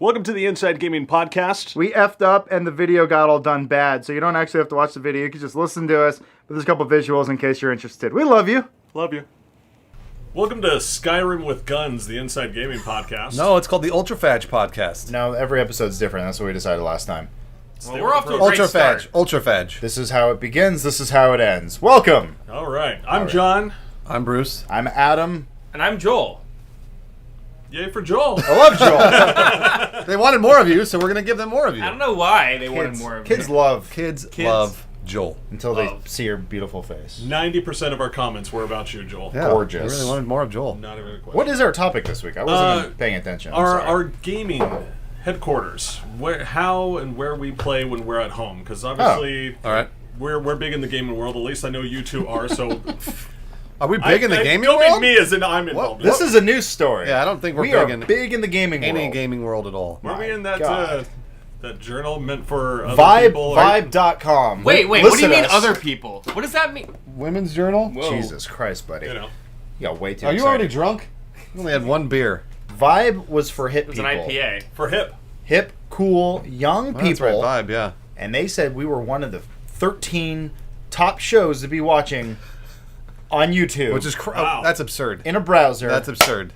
Welcome to the Inside Gaming Podcast. We effed up and the video got all done bad, so you don't actually have to watch the video. You can just listen to us, but there's a couple visuals in case you're interested. We love you. Love you. Welcome to Skyrim with Guns, the Inside Gaming Podcast. No, it's called the Ultrafage Podcast. No, every episode's different. That's what we decided last time. Well, we're off to a great start. Ultrafage. This is how it begins. This is how it ends. Welcome. All right. I'm John. I'm Bruce. I'm Adam. And I'm Joel. Yay for Joel. I love Joel. They wanted more of you, so we're going to give them more of you. I don't know why they wanted more of Kids me. love Kids love Joel. until they see your beautiful face. 90% of our comments were about you, Joel. Yeah, Gorgeous. They really wanted more of Joel. Not even a question. What is our topic this week? I wasn't even paying attention. I'm sorry. Our gaming headquarters, how and where we play when we're at home, because obviously All right. we're big in the gaming world. At least I know you two are. So Are we big in the gaming don't world? make me as in I'm involved. This is a news story. Yeah, I don't think we're we big are in big in the gaming world. any gaming world at all. Were we in that God. that journal meant for other people? Vibe.com. Wait, what do you Listen mean us. other people? What does that mean? Women's Journal? Whoa. Jesus Christ, buddy. You know. You got way too Are you excited. already drunk? You only had one beer. Vibe was for hip It was people. an IPA. For hip. Hip, cool, young Oh, that's people. right, Vibe, yeah. And they said we were one of the 13 top shows to be watching on YouTube. Which is Wow. that's absurd. in a browser That's absurd.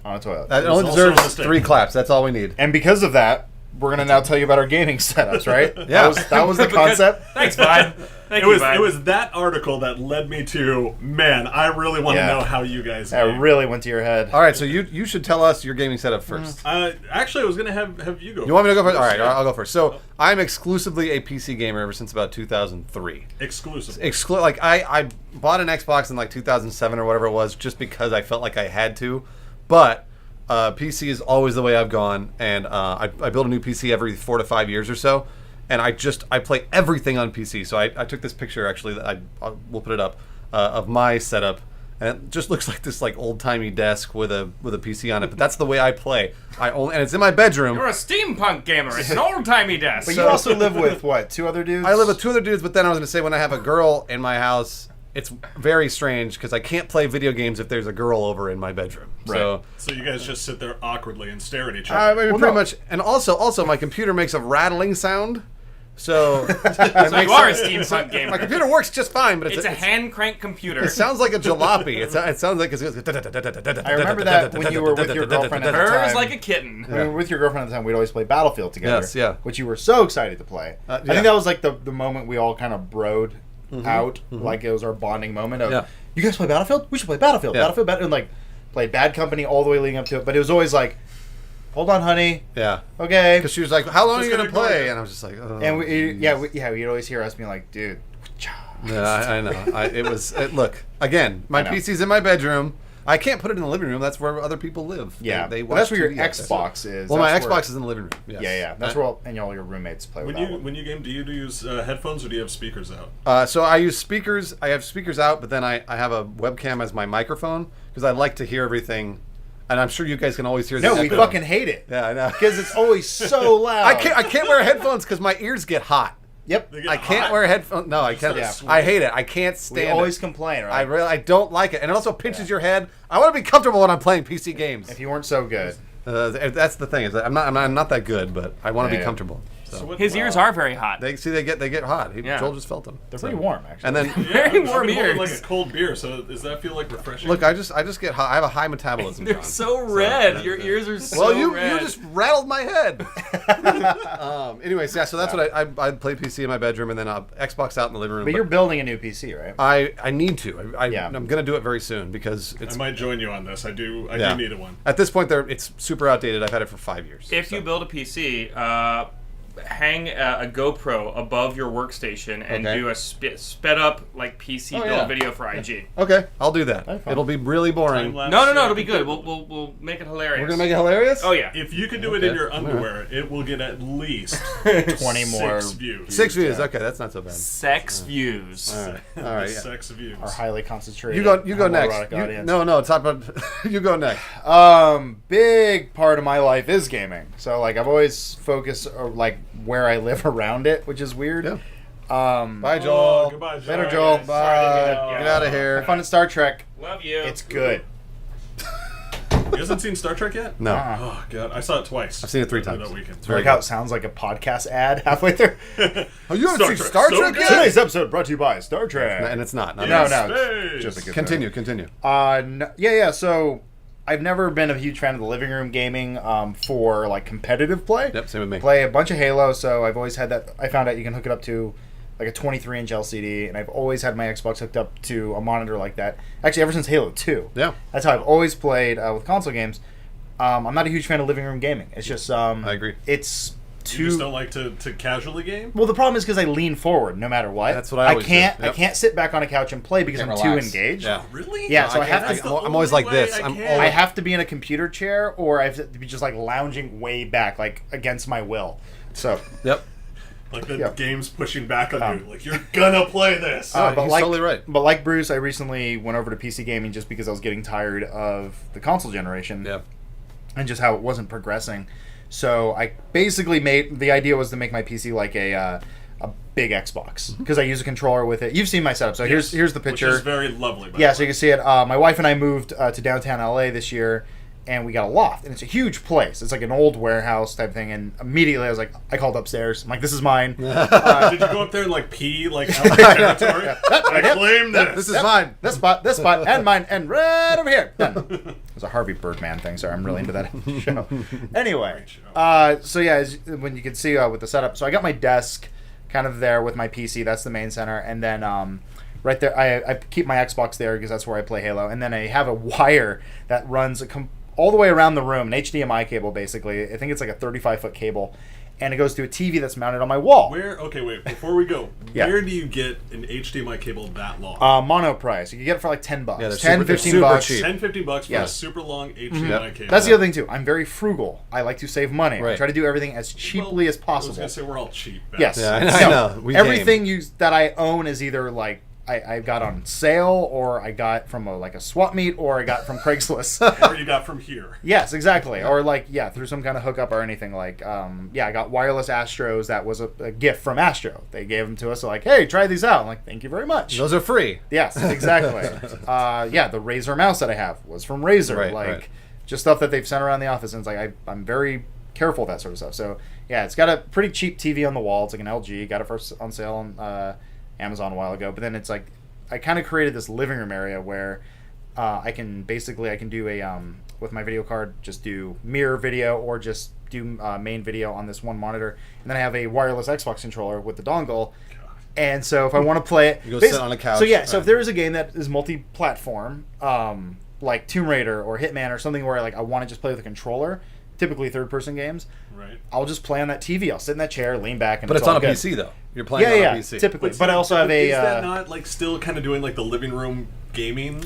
on a toilet. That was only also a deserves mistake. 3 claps. That's all we need. And because of that, we're going to now tell you about our gaming setups, right? Yeah. That was the concept. Thanks, Vibe. Thank It you, was Vibe. it was that article that led me to, man, I really want to Yeah. know how you guys That game. really went to your head. All right, so you should tell us your gaming setup first. Actually, I was gonna have you go. You want me to go first? All right, Yeah. I'll go first. So I'm exclusively a PC gamer ever since about 2003. Exclusively. Like I bought an Xbox in like 2007 or whatever it was, just because I felt like I had to. But PC is always the way I've gone, and I build a new PC every 4 to 5 years or so, and I play everything on PC. So I took this picture actually that we'll put it up of my setup. And it just looks like this like old timey desk with a PC on it, but that's the way I play. And it's in my bedroom. You're a steampunk gamer. It's an old-timey desk. But you also live with, what, 2 other dudes? I live with 2 other dudes, but then I was going to say when I have a girl in my house, it's very strange because I can't play video games if there's a girl over in my bedroom. So, So you guys just sit there awkwardly and stare at each I other. mean, pretty much. And also, my computer makes a rattling sound. So, So you are a steampunk gamer. my computer works just fine, but It's a hand crank computer. it sounds like a jalopy. It sounds like it's. I remember that when you were with your girlfriend at the Purrs time. like a kitten. When we were with your girlfriend at the time, we'd always play Battlefield together. Yes, yeah. Which you were so excited to play. I yeah. think that was like the moment we all kind of broed out. Like it was our bonding moment of, Yeah. you guys play Battlefield? We should play Battlefield. Yeah. Battlefield, and like played Bad Company all the way leading up to it. But it was always like, hold on, honey. Yeah. Okay. Because she was like, "How long are Just you gonna gonna ignore play?" it. And I was just like, "Oh." And we'd always hear us being like, dude. Yeah, I know. Look, again, my I know. PC's in my bedroom. I can't put it in the living room. That's where other people live. Yeah. They But watch that's where your TV out there. Xbox is. Well, my That's where- Xbox is in the living room. Yes. Yeah. That's where all your roommates play with that one. When you game, do you use headphones or do you have speakers out? So I use speakers. I have speakers out, but then I have a webcam as my microphone because I like to hear everything. And I'm sure you guys can always hear. No, the we echo. fucking hate it. Yeah, I know. Because it's always so loud. I can't wear headphones because my ears get hot. Yep. They get I can't hot? wear headphones. No, I can't. Yeah. I hate it. I can't We stand always it. complain, right? I don't like it, and it also pinches your head. I want to be comfortable when I'm playing PC games. If you weren't so good. That's the thing. Is that I'm not that good, but I want to be Yeah. comfortable. So, So what- His ears are very hot. they get hot. Yeah. Joel just felt them. They're pretty warm, actually. And then Yeah, Very I've warm been holding, ears. like a cold beer. So does that feel like refreshing? look, I just get hot. I have a high metabolism. They're John. so red. Your ears are so Well, you red. just rattled my head. Anyways, yeah. So that's what I play PC in my bedroom, and then Xbox out in the living room. But you're building a new PC, right? I need to. Yeah. I'm gonna do it very soon because I it's might join you on this. I do Yeah. need one. at this point it's super outdated. I've had it for 5 years. If so. you build a PC, hang a GoPro above your workstation and Okay. do a sped up like PC Oh, build yeah. video for IG. Okay, I'll do that. That'd be fun. It'll be really boring. Time-lapse, No, it'll be good. We'll make it hilarious. We're gonna make it hilarious. Oh yeah. If you could do it Okay. in your underwear, it will get at least 20 more 6 views. 6 views. Yeah. Okay, that's not so bad. Sex views. All right. All right. Yeah. Sex views. Our highly concentrated. You go next. homoerotic audience. No. Talk about. You go next. Big part of my life is gaming. So like I've always focused like where I live around it, which is weird. Yeah. Oh, Bye, Joel. Goodbye, Joel. Later, Joel. Sorry to Bye. get out. Get out of here. Have fun at Star Trek. Love you. It's good. Good hasn't seen Star Trek yet? No. Oh god, I saw it twice. I've seen it 3 that times. weekend. It's I very like how good. it sounds like a podcast ad halfway through. Oh, you haven't Star seen Trek. Star So Trek good. yet? Today's episode brought to you by Star Trek. And it's not. No, Yeah. no. Space. It's just a good Continue. Yeah. So I've never been a huge fan of the living room gaming for like competitive play. Yep, same with me. Play a bunch of Halo, so I've always had that. I found out you can hook it up to like a 23-inch LCD, and I've always had my Xbox hooked up to a monitor like that. Actually, ever since Halo 2. Yeah. That's how I've always played with console games. I'm not a huge fan of living room gaming. It's just I agree. It's You just too. don't like to casually game? Well, the problem is because I lean forward no matter what. That's what I always do. can't. I Yep. can't sit back on a couch and play because I'm Can't too relax. engaged. Yeah. Really? Yeah, so I have can't- to- I'm always like this. I'm I always- have to be in a computer chair, or I have to be just like lounging way back, like against my will. So, Yep. Like the Yeah. game's pushing back on you. Like, you're gonna play this. Oh, but he's like, totally right. But like Bruce, I recently went over to PC gaming just because I was getting tired of the console generation Yeah. and just how it wasn't progressing. So I basically made the idea was to make my PC like a big Xbox because I use a controller with it. You've seen my setup, so Yes, here's the picture. Which is very lovely. By Yeah, the so you way. can see it. My wife and I moved to downtown LA this year, and we got a loft, and it's a huge place. It's like an old warehouse type thing, and immediately I called upstairs. I'm like, this is mine. Did you go up there and like pee like out of territory? I claim this. This is mine. This spot, and mine, and right over here. Done. It was a Harvey Birdman thing, sorry, I'm really into that show. Anyway, so yeah, when you can see with the setup, so I got my desk kind of there with my PC, that's the main center, and then right there, I keep my Xbox there because that's where I play Halo, and then I have a wire that runs all the way around the room, an HDMI cable basically. I think it's like a 35-foot cable, and it goes to a TV that's mounted on my wall. Okay, wait. Before we go, Yeah. where do you get an HDMI cable that long? Mono price. You can get it for like $10. Yeah, they're 10, super- they're 15 super bucks. cheap. $10-$15 for Yes. a super long HDMI Yep. cable. That's the other thing too. I'm very frugal. I like to save money. I Right. try to do everything as cheaply as I was possible. gonna say we're all cheap. Yes. Yeah, I know. We Everything that I own is either like I got on sale, or I got from a swap meet, or I got from Craigslist. Or you got from here. Yes, exactly. Or like through some kind of hookup or anything. Like I got wireless Astros. That was a gift from Astro. They gave them to us. So like, hey, try these out. I'm like, thank you very much. Those are free. Yes, exactly. The Razer mouse that I have was from Razer. Right, like, right. just stuff that they've sent around the office, and it's like I'm very careful with that sort of stuff. So yeah, it's got a pretty cheap TV on the wall. It's like an LG. Got it on sale on Amazon a while ago. But then it's like I kind of created this living room area where I can do a with my video card, just do mirror video or just do main video on this one monitor, and then I have a wireless Xbox controller with the dongle. And so if I want to play it, You go sit on a couch. So yeah, so Right. if there is a game that is multi-platform, like Tomb Raider or Hitman or something where I want to just play with a controller, typically third-person games, Right. I'll just play on that TV. I'll sit in that chair, lean back, and But it's all on a good. PC though. You're playing Yeah, on yeah, a PC. typically. But I also have a Is that not like still kind of doing like the living room gaming?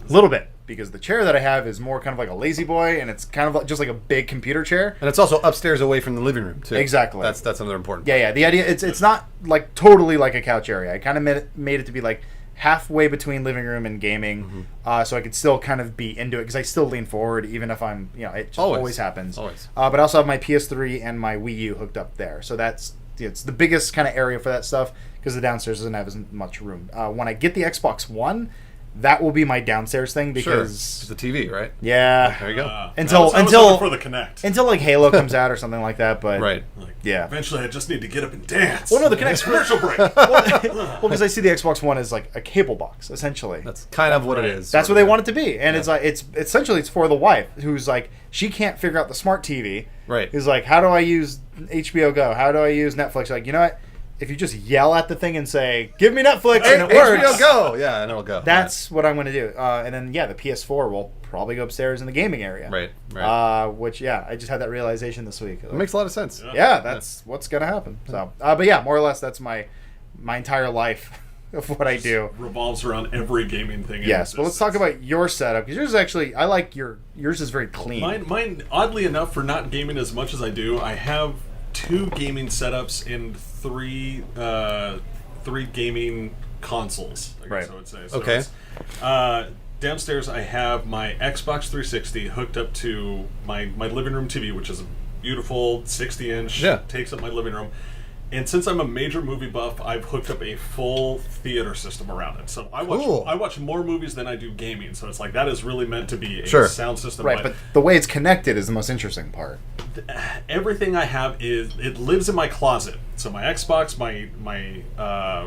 little bit, because the chair that I have is more kind of like a lazy boy, and it's kind of just like a big computer chair. And it's also upstairs away from the living room too. Exactly. That's another important. Yeah, yeah. The idea it's not like totally like a couch area. I kind of made it to be like halfway between living room and gaming, so I could still kind of be into it because I still lean forward even if I'm it just always happens. Always. But I also have my PS3 and my Wii U hooked up there, so it's the biggest kind of area for that stuff because the downstairs doesn't have as much room. When I get the Xbox One, that will be my downstairs thing Sure. because It's the TV, right? yeah, There you go. I Until- was until- looking for the Connect. until like Halo comes out or something like that. But Right. Like, yeah. Eventually, I just need to get up and dance. Well, no, the Connect's commercial break. well, because I see the Xbox One as like a cable box essentially. That's kind of what Right. it is. That's what sort they of. want it to be, and it's like it's essentially it's for the wife who's like she can't figure out the smart TV. Right. Who's like, how do I use HBO Go? How do I use Netflix? Like, you know what? If you just yell at the thing and say, "Give me Netflix," and it works. HBO Go. Yeah, and it'll go. That's what I'm going to do. And then the PS4 will probably go upstairs in the gaming area. Right. Right. Which I just had that realization this week. It makes a lot of sense. Yeah, that's what's going to happen. So, but yeah, more or less, that's my entire life of what I do. Revolves around every gaming thing. in Yes, but let's talk existence. about your setup because yours is actually I like yours is very clean. Mine. Oddly enough, for not gaming as much as I do, I have 2 gaming setups and 3 gaming consoles. I guess Right. I would say. So Okay. it's, downstairs, I have my Xbox 360 hooked up to my living room TV, which is a beautiful 60-inch. Yeah. Takes up my living room. And since I'm a major movie buff, I've hooked up a full theater system around it. So I watch more movies than I do gaming. So it's like that is really meant to be a Sure. sound system. Right, but the way it's connected is the most interesting part. Everything I have it lives in my closet. So my Xbox, my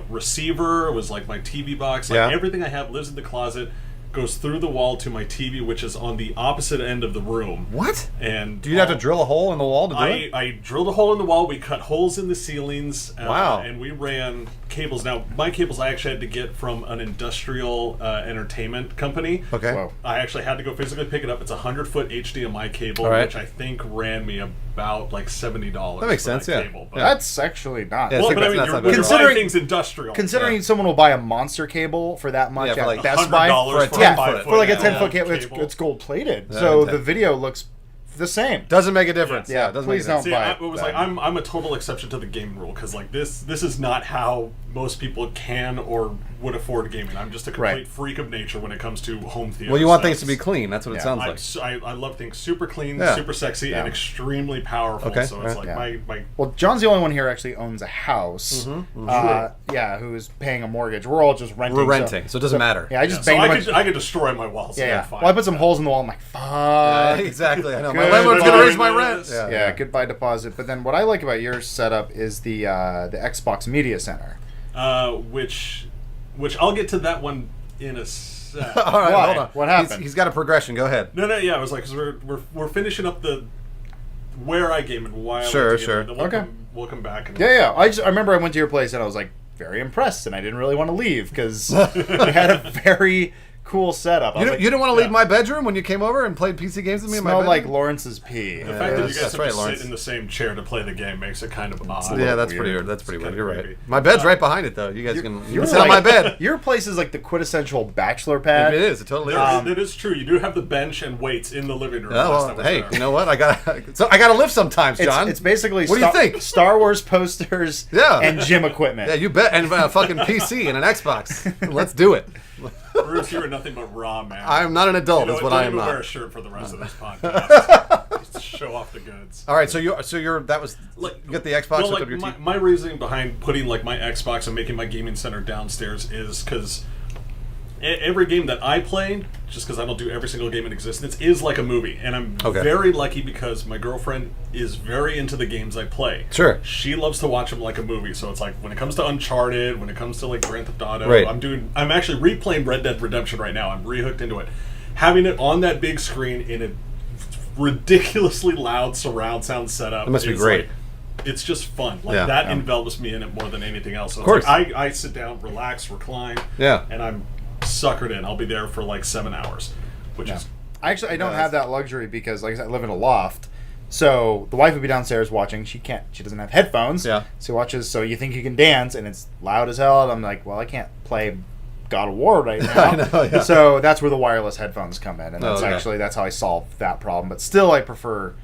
receiver was like my TV box. Like Yeah. everything I have lives in the closet, goes through the wall to my TV, which is on the opposite end of the room. What? And Do you have to drill a hole in the wall to do it? I drilled a hole in the wall. We cut holes in the ceilings. Wow. And we ran cables. Now, my cables I actually had to get from an industrial entertainment company. Okay. Whoa. I actually had to go physically pick it up. It's a 100-foot HDMI cable, All right. which I think ran me about like $70. That makes for sense, yeah. Cable. But, Yeah. That's actually not. Yeah, well, I think but I mean, that's you're, not when bad. you're Considering- buying things industrial. Considering someone will buy a monster cable for that much Yeah, for at like Best Buy, $100 for a for a 10 5 foot. foot for like a yeah, 10-foot cable, cable. it's gold plated. Yeah, So okay. the video looks the same. Doesn't make a difference. Yeah, it doesn't please make a difference. don't See, buy it was that. like I'm a total exception to the gaming rule because like this is not how most people can or would afford gaming. I'm just a complete Right. freak of nature when it comes to home theater. Well, you want sets. things to be clean. That's what it Yeah. sounds like. I love things super clean, Yeah. super sexy, Yeah. and extremely powerful. Okay, So it's alright. like Yeah. my Well, John's the only one here actually owns a house. Yeah, who's paying a mortgage. We're all just renting. We're renting, so it doesn't matter. Yeah, I just so banged a I bunch. could destroy my walls. Yeah, Yeah, yeah. fine. Well, I put some holes in the wall. I'm like, fuck. Yeah, exactly. I know. My Good landlord's going to raise my luck. rent. Yeah, goodbye deposit. But then what I like about your setup is the Xbox Media Center. Which I'll get to that one in a sec. All right, Why? hold on. What happened? He's got a progression. Go ahead. No, yeah, I was like, because we're finishing up the where I game and why I Sure, like to game, sure. and then we'll Okay. we'll come back. And Yeah. I remember I went to your place and I was like very impressed, and I didn't really want to leave because you had a very cool setup. I You was didn't, like, you didn't want to leave yeah. my bedroom when you came over and played PC games with me in my smelled bedroom? like Lawrence's pee. The fact that you that's- guys that's have right, to Lawrence. sit in the same chair to play the game makes it kind of odd. Yeah, that's weird. pretty weird. That's pretty weird. kinda You're right. creepy. My bed's right behind it, though. You guys can You're sit on my like- bed. Your place is like the quintessential bachelor pad. It is. It totally is. That is true. You do have the bench and weights in the living room. Yeah, Last well, time I was hey, there. you know what? I gotta lift sometimes, John. It's basically What do you think? Star Wars posters Yeah. and gym equipment. Yeah, you bet. And a fucking PC and an Xbox. Let's do it. Bruce, you are nothing but raw, man. I'm not an adult. You know Is what don't I am even wear a not. shirt for the rest of this podcast. Just to show off the goods. All right, so you're that was Like, you got the Xbox well, hooked like up your my, TV. my reasoning behind putting like my Xbox and making my gaming center downstairs is because every game that I play, just because I don't do every single game in existence, is like a movie, and I'm Okay. very lucky because my girlfriend is very into the games I play. Sure. She loves to watch them like a movie, so it's like when it comes to Uncharted, when it comes to like Grand Theft Auto, Right. I'm actually replaying Red Dead Redemption right now. I'm rehooked into it. Having it on that big screen in a ridiculously loud surround sound setup. That must be is, great. like, it's just fun. Like Yeah. that Yeah. envelops me in it more than anything else. So Of course. Like, I sit down, relax, recline, Yeah. and I'm suckered in. I'll be there for like 7 hours, which is I don't Yeah, have that luxury because, like I said, I live in a loft. So the wife would be downstairs watching. She doesn't have headphones. Yeah. So watches. So you think you can dance, and it's loud as hell. And I'm like, well, I can't play God of War right now. I know, yeah. So that's where the wireless headphones come in, and Oh, that's okay. that's how I solve that problem. But still, I prefer.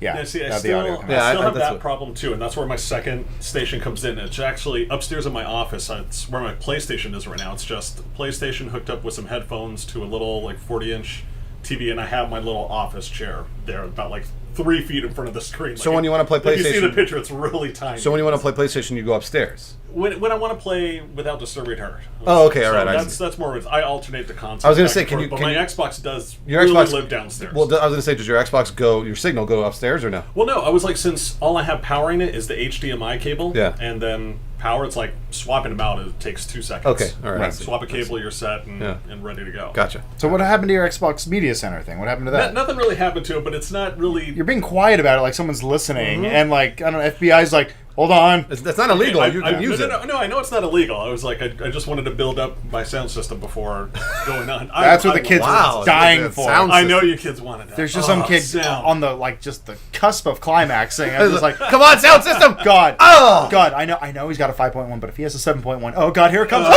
Yeah, Yeah, see, I have the still, audio come I Yeah, out. still I- have that's that what- problem too, and that's where my second station comes in. It's actually upstairs in my office. It's where my PlayStation is right now. It's just PlayStation hooked up with some headphones to a little like 40-inch TV, and I have my little office chair there, about like 3 feet in front of the screen. So when you wanna play if you see the PlayStation- picture, it's really tiny. So when you want to play PlayStation, you go upstairs. When I want to play without disturbing her. Oh, okay, all So right, I that's more. I alternate the consoles. I was gonna back say, and can forth, you- But can my you- Xbox does Your really Xbox live downstairs. Well, I was gonna say, does your Xbox your signal go upstairs or no? Well, no, I was like, since all I have powering it is the HDMI cable, Yeah. and then power, it's like swapping them out. It takes 2 seconds. Okay, all right. I see. Swap a cable, you're set and, Yeah. and ready to go. Gotcha. So what happened to your Xbox Media Center thing? What happened to that? Nothing really happened to it, but it's not really. You're being quiet about it, like someone's listening, Mm-hmm. and like I don't know, FBI's like, hold on. That's not illegal. You can use it. No, I know it's not illegal. I was like, I just wanted to build up my sound system before going on. That's what the kids Wow, are dying it's a for. sound I know you kids wanted that. There's just some kid sound. on the just the cusp of climaxing. I'm just like, Come on, sound system. God, Oh! God, I know he's got a 5.1, but if he has a 7.1, oh God, here it comes.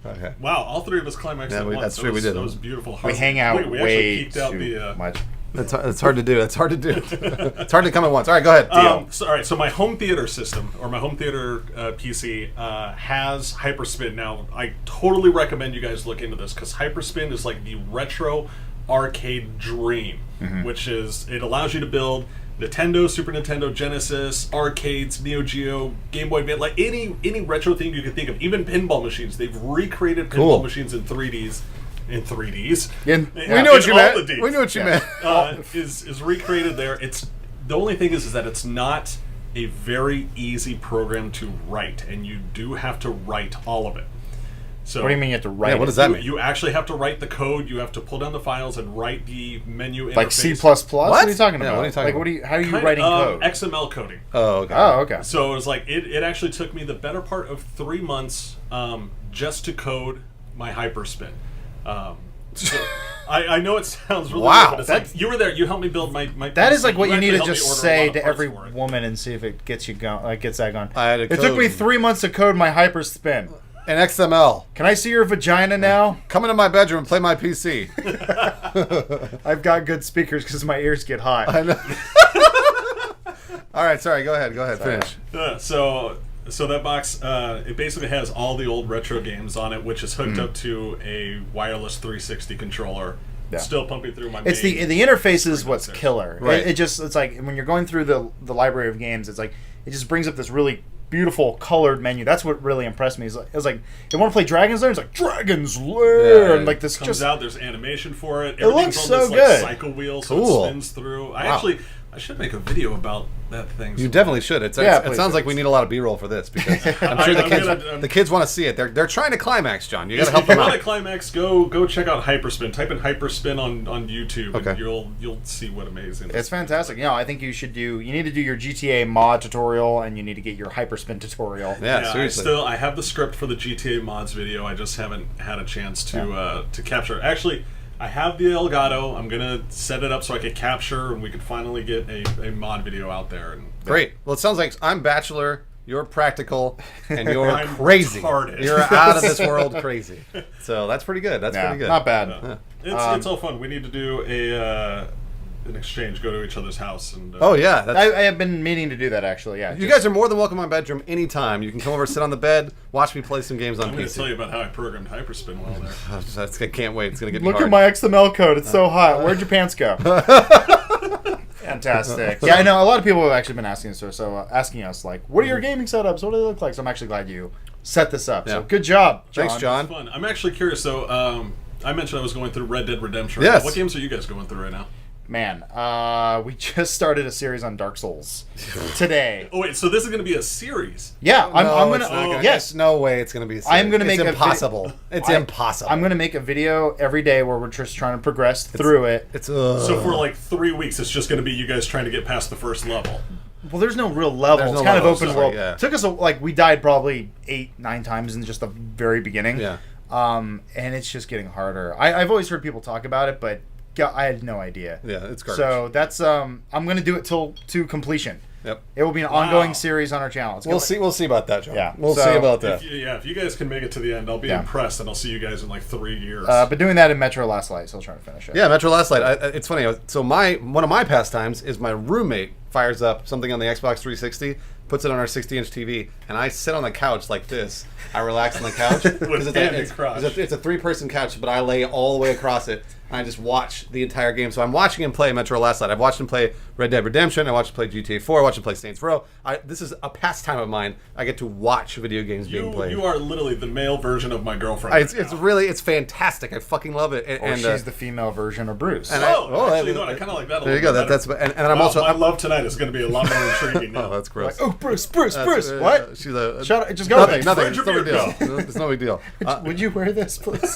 Okay. Wow, all three of us climaxed Yeah, at we- once. that's true, we did. That was beautiful. We hang out Wait, we way actually peeked out too the. much. That's hard to do. It's hard to do. It's hard to come at once. All right, go ahead. So, all right, so my home theater system, or my home theater PC, has Hyperspin. Now, I totally recommend you guys look into this, because Hyperspin is like the retro arcade dream, which is, it allows you to build Nintendo, Super Nintendo, Genesis, arcades, Neo Geo, Game Boy Advance, like any retro thing you can think of, even pinball machines. They've recreated pinball Cool. machines in 3Ds. In 3Ds. We knew what you all meant. the Ds. We knew what you meant. Is recreated there. It's the only thing is that it's not a very easy program to write, and you do have to write all of it. So What do you mean you have to write? Yeah, what it? does that you, mean? you actually have to write the code. You have to pull down the files and write the menu interface. Like C++? What are you talking Yeah, about? what are you talking like, about? How are you Kind writing of, code? XML coding. Oh, okay. Oh, okay. So it was like it actually took me the better part of 3 months just to code my hyperspin. So I know it sounds really Wow, weird, but it's like you were there. You helped me build my. That is PC. like what you actually need to helped me just order a say lot of to parts every for it. woman and see if it gets you going. Gets that going. I had to It took me code. 3 months to code my hyperspin. And XML. Can I see your vagina now? Come into my bedroom and play my PC. I've got good speakers because my ears get hot. I know. All right, sorry. Go ahead. Finish. So that box, it basically has all the old retro games on it, which is hooked up to a wireless 360 controller. Yeah. Still pumping through my. It's main the interface is what's downstairs. killer. Right. It's like when you're going through the library of games, it's like it just brings up this really beautiful colored menu. That's what really impressed me. It was like they want to play Dragon's Lair. It's like Dragon's Lair, Yeah, and like this Comes just out. There's animation for it. It looks Everything's so on this, good. Like, cycle wheel, so Cool. it spins through. Wow. I should make a video about that thing. You definitely should. It please, sounds like we please. need a lot of B-roll for this because I'm sure the kids want to see it. They're trying to climax, John. You got to help If you them want out. to climax, go check out Hyperspin. Type in Hyperspin on YouTube, Okay. and you'll see what amazing. It's fantastic. I think you need to do your GTA mod tutorial, and you need to get your hyperspin tutorial. Yeah, seriously. I have the script for the GTA mods video. I just haven't had a chance to capture it. Actually, I have the Elgato. I'm gonna set it up so I can capture, and we can finally get a mod video out there. And Great. Well, it sounds like I'm bachelor, you're practical, and you're I'm crazy. retarded. You're out of this world crazy. So that's pretty good. That's Yeah, pretty good. not bad. it's all fun. We need to do an exchange. Go to each other's house and. Oh yeah. That's, I have been meaning to do that actually. Yeah, you guys are more than welcome in my bedroom anytime. You can come over, sit on the bed, watch me play some games on I'm going to tell PC. you about how I programmed Hyperspin while there. I can't wait. It's gonna get me Look hard. at my XML code. It's so hot. Where'd your pants go? Fantastic. Yeah, I know a lot of people have actually been asking us. Asking us like, what are your gaming setups? What do they look like? So I'm actually glad you set this up. So Yeah. good job, John. Thanks, John. Fun. I'm actually curious. So, I mentioned I was going through Red Dead Redemption. Yes. What games are you guys going through right now? Man, we just started a series on Dark Souls today. Oh wait, so this is going to be a series. Yeah, I'm No, it's gonna. not Yes, there's no way it's gonna be. I'm gonna it's make impossible. It's I- impossible. I'm gonna make a video every day where we're just trying to progress through it. It's So for like 3 weeks, it's just going to be you guys trying to get past the first level. Well, there's no real level. There's It's no kind of levels, open sorry, world. yeah. Took us we died probably 8-9 times in just the very beginning. Yeah. And it's just getting harder. I've always heard people talk about it, but I had no idea. Yeah, it's garbage. So that's I'm gonna do it to completion. Yep. It will be an ongoing series on our channel. It's We'll gonna- see. We'll see about that, John. Yeah. We'll So, see about that. If you guys can make it to the end, I'll be Yeah. impressed, and I'll see you guys in like 3 years. But doing that in Metro Last Light, so I'll try to finish it. Yeah, Metro Last Light. It's funny. So one of my pastimes is my roommate fires up something on the Xbox 360, puts it on our 60-inch TV, and I sit on the couch like this. I relax on the couch because hand and crotch. it's a 3-person couch, but I lay all the way across it, and I just watch the entire game. So I'm watching him play Metro Last Light. I've watched him play Red Dead Redemption. I watched him play GTA 4. I watched him play Saints Row. This is a pastime of mine. I get to watch video games being played. you are literally the male version of my girlfriend. It's fantastic. I fucking love it. Or she's the female version of Bruce. and Actually, no, I kind of like that a There you little go. bit That's better. and I'm Wow, also my love tonight is going to be a lot more intriguing now. oh, that's gross. oh, Bruce, Bruce. That's- What? She's a Shut up, just go Nothing. there. Nothing. Where'd It's your no big beard deal. It's no big deal. Would you wear this, please?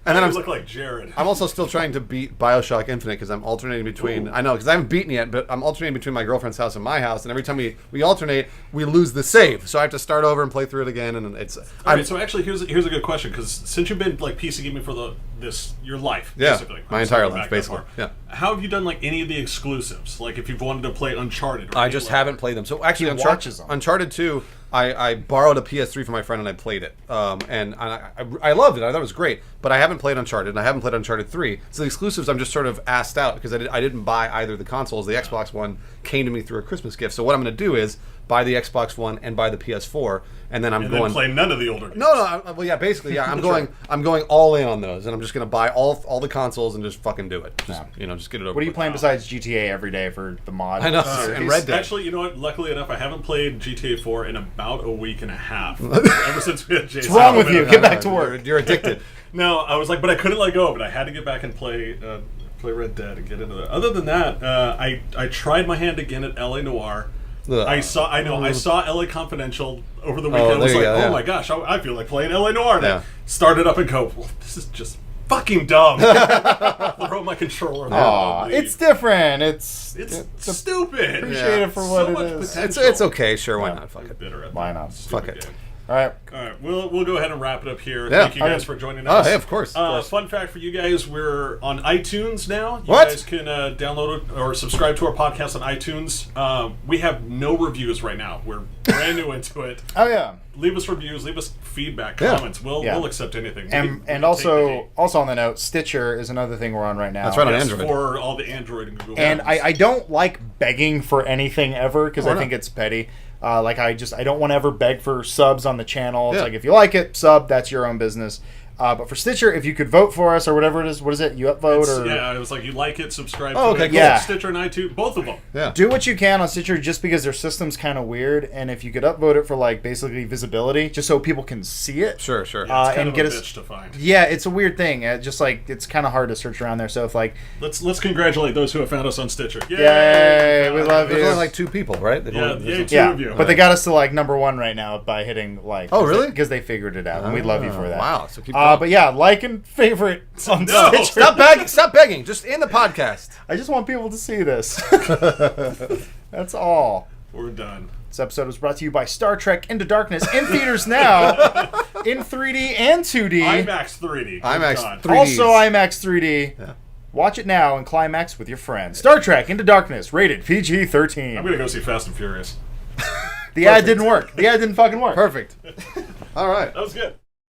And then You I'm look like Jared. I'm also still trying to beat Bioshock Infinite because I'm alternating between. I know because I haven't beaten yet, but I'm alternating between my girlfriend's house and my house. And every time we alternate, we lose the save. So I have to start over and play through it again. And it's. All right, so actually, here's a good question because since you've been like PC gaming for your life, Yeah, basically, my I'm entire sorry, life, back that basically, far. yeah. How have you done like any of the exclusives? Like if you've wanted to play Uncharted. Or I any just level? haven't played them. So actually, He watches them. Uncharted 2. I borrowed a PS3 from my friend and I played it. And I loved it. I thought it was great. But I haven't played Uncharted and I haven't played Uncharted 3. So the exclusives I'm just sort of asked out because I didn't buy either of the consoles. The Xbox One came to me through a Christmas gift. So what I'm going to do is buy the Xbox One and buy the PS4, and then And then play none of the older games. well, yeah, basically, yeah. I'm going all in on those, and I'm just going to buy all the consoles and just fucking do it. Just, just get it over. What are you with. playing besides GTA every day for the mod? I know. series? And Red Dead. Actually, you know what? Luckily enough, I haven't played GTA 4 in about a week and a half. Ever since we had Jason. What's wrong with you? Alvin. Get back to work. You're addicted. No, I was like, but I couldn't let go of it. I had to get back and play Red Dead and get into it. Other than that, I tried my hand again at LA Noire. Ugh. I saw LA Confidential over the weekend. Oh, I was there like, you go, yeah. oh my gosh, I feel like playing LA Noire. And I Yeah. started up and go, well, this is just fucking dumb. Throw my controller. Aw, Leave. it's different. It's stupid. appreciate it for So what it much is. potential. It's okay. Sure, why not? Fuck I'm it. bitter at Why that not? stupid Fuck it. game. All right. All right, we'll go ahead and wrap it up here. Yeah. Thank you guys Okay. for joining Oh, us. hey, of course, of course. Fun fact for you guys: we're on iTunes now. You What? guys can download it or subscribe to our podcast on iTunes. We have no reviews right now. We're brand new into it. Oh yeah. Leave us reviews. Leave us feedback, Yeah. comments. We'll accept anything. And We and take also any. on the note, Stitcher is another thing we're on right now. That's right, on Yes, Android. for all the Android and Google. And phones. I don't like begging for anything ever because Why I think not? it's petty. I don't want to ever beg for subs on the channel. It's Yeah. like if you like it, sub. That's your own business. But for Stitcher, if you could vote for us or whatever it is, what is it? You upvote or yeah, it was like you like it, subscribe. Oh, to okay, it, cool. Yeah. Stitcher and iTunes, both of them. Yeah. do what you can on Stitcher just because their system's kind of weird. And if you could upvote it for like basically visibility, just so people can see it. Sure. Sure. It's kind and of get a us- bitch to find. Yeah, it's a weird thing. Just like it's kind of hard to search around there. So if like, Let's congratulate those who have found us on Stitcher. Yay, we love There's you. only like 2 people, right? They've Yeah, only- yeah, there's two Yeah, of you. but they got us to like #1 right now by hitting like. Oh, really? Because they figured it out, and we love you for that. Wow. So keep going. But yeah, like and favorite on No, Stitcher. Stop begging. Just in the podcast. I just want people to see this. That's all. We're done. This episode was brought to you by Star Trek Into Darkness in theaters now, in 3D and 2D. IMAX 3D. Good IMAX God. 3D. Also IMAX 3D. Yeah. Watch it now and climax with your friends. Star Trek Into Darkness, rated PG-13. I'm gonna go see Fast and Furious. The ad didn't work. The ad didn't fucking work. Perfect. All right. That was good.